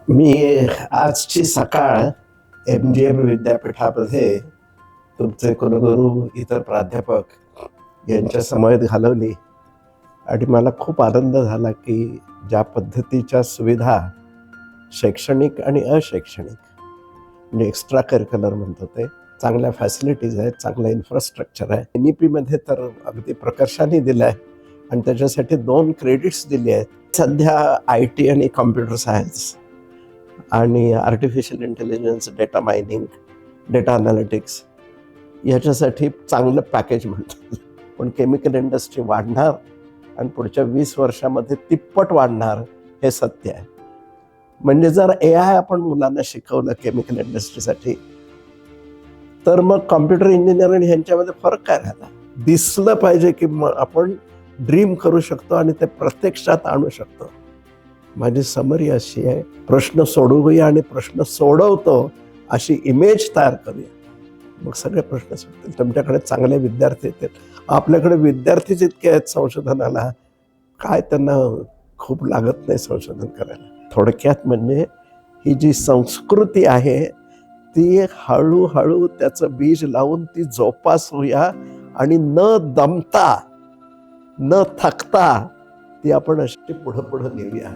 मी आजची सकाळ MGM विद्यापीठामध्ये तुमचे कुलगुरू इतर प्राध्यापक यांच्या समवेत घालवली आणि मला खूप आनंद झाला की ज्या पद्धतीच्या सुविधा शैक्षणिक आणि अशैक्षणिक म्हणजे एक्स्ट्रा करिक्युलर म्हणतो ते चांगल्या फॅसिलिटीज आहेत, चांगलं इन्फ्रास्ट्रक्चर आहे. NEP मध्ये तर अगदी प्रकर्षाने दिलं आहे आणि त्याच्यासाठी 2 क्रेडिट्स दिली आहेत. सध्या IT आणि कॉम्प्युटर सायन्स आणि artificial intelligence, data mining, data analytics याच्यासाठी चांगलं पॅकेज म्हणतात. पण केमिकल इंडस्ट्री वाढणार आणि पुढच्या 20 वर्षामध्ये तिप्पट वाढणार हे सत्य आहे. म्हणजे जर AI आपण मुलांना शिकवलं केमिकल इंडस्ट्रीसाठी तर मग कॉम्प्युटर इंजिनिअर आणि ह्यांच्यामध्ये फरक काय राहिला? दिसलं पाहिजे की आपण ड्रीम करू शकतो आणि ते प्रत्यक्षात आणू शकतो. माझी समरी अशी आहे, प्रश्न सोडवूया आणि प्रश्न सोडवतो अशी इमेज तयार करूया, मग सगळे प्रश्न सुटतील. तुमच्याकडे चांगले विद्यार्थी येतील. आपल्याकडे विद्यार्थीच इतके आहेत संशोधनाला, काय त्यांना खूप लागत नाही संशोधन करायला. थोडक्यात म्हणजे ही जी संस्कृती आहे ती हळूहळू त्याचं बीज लावून ती जोपासूया आणि न दमता न थकता ती आपण अशी पुढं पुढं नेऊया.